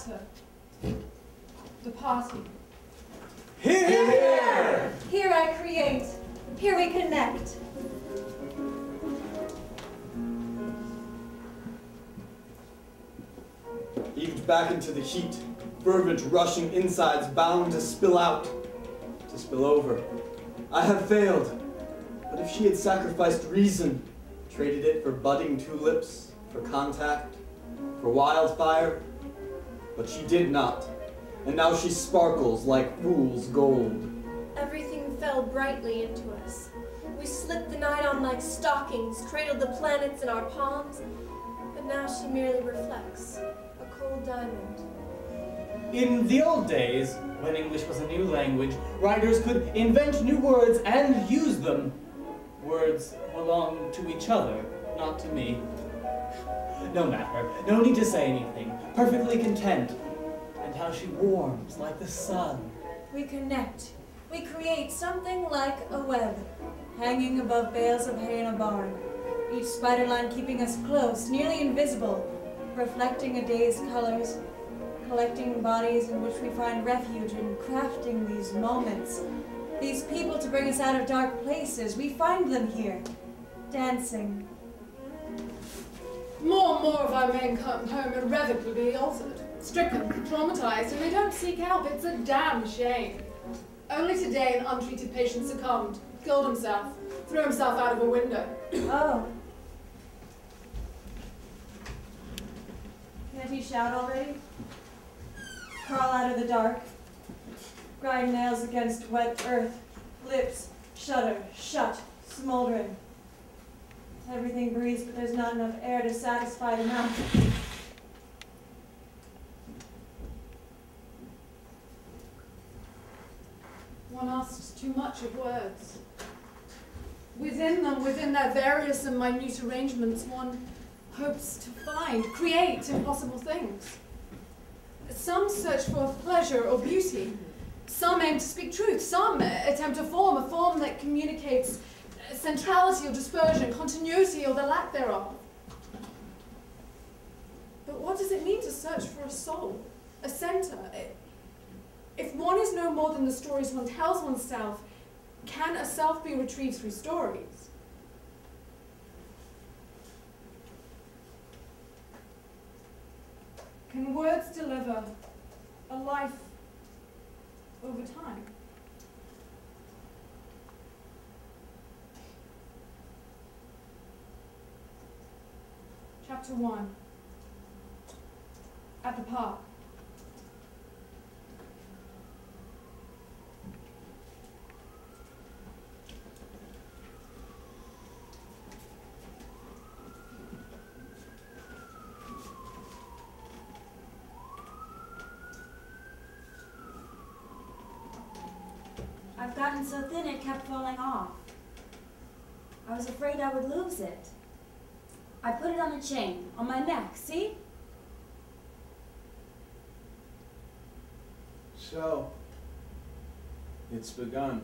chapter. The party. Here! Here I create. Here we connect. Heaved back into the heat, fervent rushing insides bound to spill out, to spill over. I have failed, but if she had sacrificed reason, traded it for budding tulips, for contact, for wildfire, but she did not, and now she sparkles like fool's gold. Everything fell brightly into us. We slipped the night on like stockings, cradled the planets in our palms, but now she merely reflects, a cold diamond. In the old days, when English was a new language, writers could invent new words and use them. Words belong to each other, not to me. No matter, no need to say anything, perfectly content. And how she warms like the sun. We connect. We create something like a web, hanging above bales of hay in a barn. Each spider line keeping us close, nearly invisible, reflecting a day's colors, collecting bodies in which we find refuge and crafting these moments. These people to bring us out of dark places, we find them here, dancing. More and more of our men come home irrevocably altered, stricken, traumatized, and they don't seek help. It's a damn shame. Only today an untreated patient succumbed, killed himself, threw himself out of a window. Oh. Can't he shout already? Crawl out of the dark. Grind nails against wet earth. Lips shudder, shut, smoldering. Everything breathes, but there's not enough air to satisfy the mouth. One asks too much of words. Within them, within their various and minute arrangements, one hopes to find, create impossible things. Some search for pleasure or beauty. Some aim to speak truth. Some attempt to form a form that communicates centrality or dispersion, continuity or the lack thereof. But what does it mean to search for a soul, a center? If one is no more than the stories one tells oneself, can a self be retrieved through stories? Can words deliver a life over time? Chapter 1. At the park. I've gotten so thin it kept falling off. I was afraid I would lose it. I put it on a chain, on my neck, see? So, it's begun.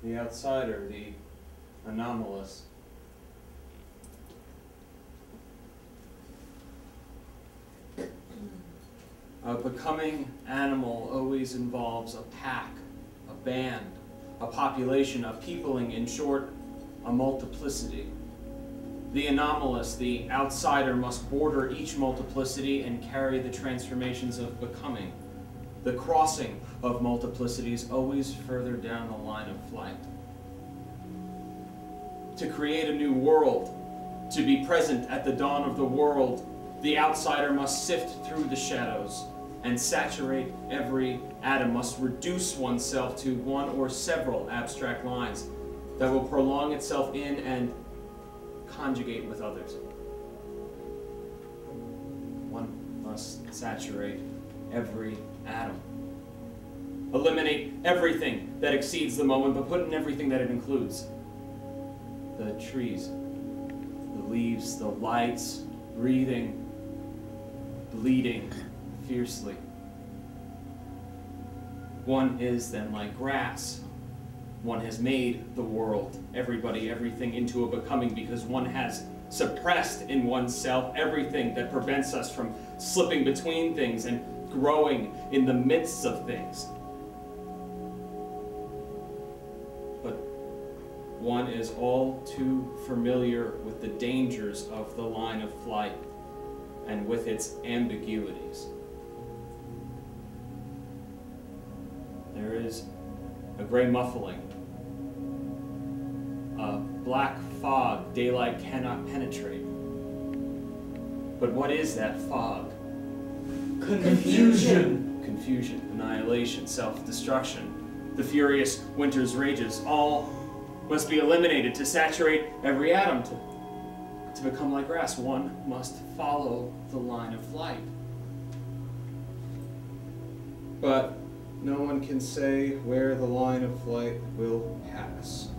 The outsider, the anomalous. A becoming animal always involves a pack, a band, a population, a peopling, in short, a multiplicity. The anomalous, the outsider, must border each multiplicity and carry the transformations of becoming. The crossing of multiplicities always further down the line of flight. To create a new world, to be present at the dawn of the world, the outsider must sift through the shadows and saturate every atom, must reduce oneself to one or several abstract lines that will prolong itself in and conjugate with others. One must saturate every atom. Eliminate everything that exceeds the moment, but put in everything that it includes. The trees, the leaves, the lights, breathing, bleeding fiercely. One is then like grass, One has made the world, everybody, everything into a becoming because one has suppressed in oneself everything that prevents us from slipping between things and growing in the midst of things. But one is all too familiar with the dangers of the line of flight and with its ambiguities. There is a gray muffling, a black fog daylight cannot penetrate. But what is that fog? Confusion. Confusion, annihilation, self-destruction. The furious winter's rages, all must be eliminated to saturate every atom. To become like grass, one must follow the line of flight. But no one can say where the line of flight will pass.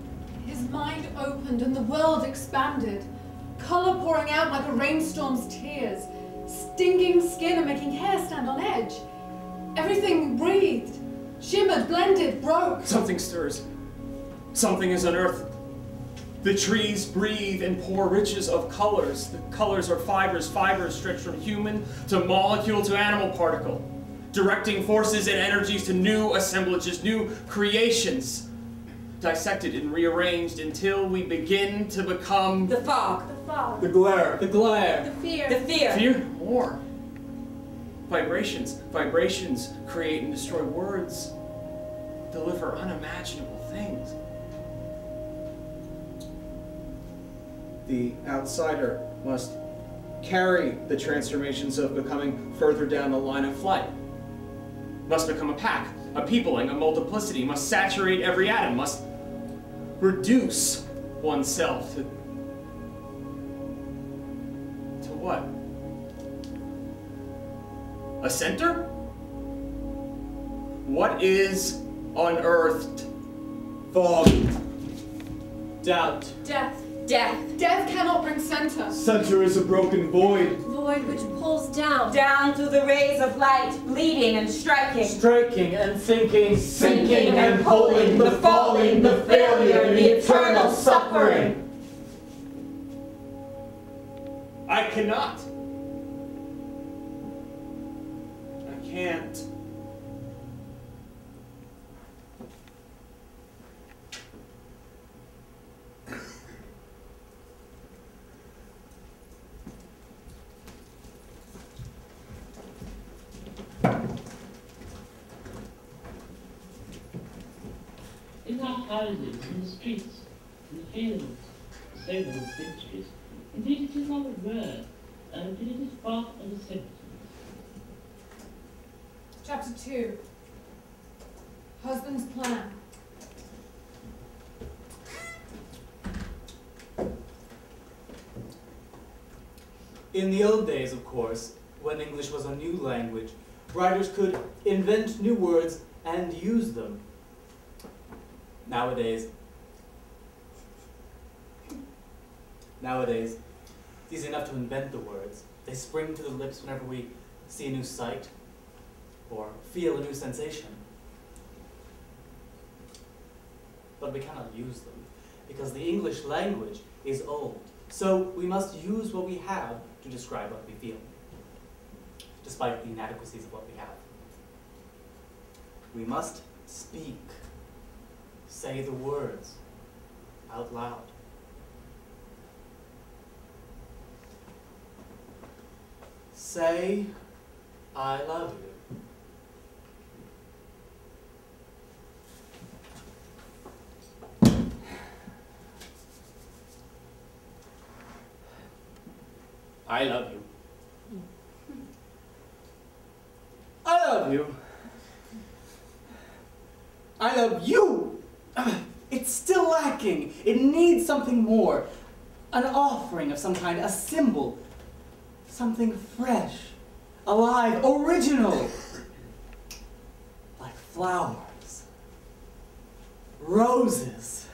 His mind opened and the world expanded, color pouring out like a rainstorm's tears, stinging skin and making hair stand on edge. Everything breathed, shimmered, blended, broke. Something stirs. Something is unearthed. The trees breathe and pour riches of colors. The colors are fibers, fibers stretch from human to molecule to animal particle, directing forces and energies to new assemblages, new creations, dissected and rearranged until we begin to become The fog. The fog. The glare. The glare. The fear. The fear. fear, more. Vibrations. Vibrations create and destroy words, deliver unimaginable things. The outsider must carry the transformations of becoming further down the line of flight. Must become a pack, a peopling, a multiplicity, must saturate every atom, must reduce oneself to what? A center? What is unearthed? Fog. Doubt. Death. Death. Death cannot bring center. Center is a broken void. Void which pulls down. Down through the rays of light, bleeding and striking. Striking and sinking, Sinking and pulling, the falling, the failure, the eternal suffering. I cannot. I can't. In our houses, in the streets, in the fields, so many centuries. Indeed, it is not a word, but it is part of a sentence. Chapter 2. Husband's plan. In the old days, of course, when English was a new language, writers could invent new words and use them. Nowadays, it's easy enough to invent the words. They spring to the lips whenever we see a new sight or feel a new sensation. But we cannot use them because the English language is old. So we must use what we have to describe what we feel, despite the inadequacies of what we have. We must speak. Say the words out loud. Say, I love you. I love you. I love you. I love you. It's still lacking. It needs something more. An offering of some kind, a symbol. Something fresh, alive, original. Like flowers. Roses.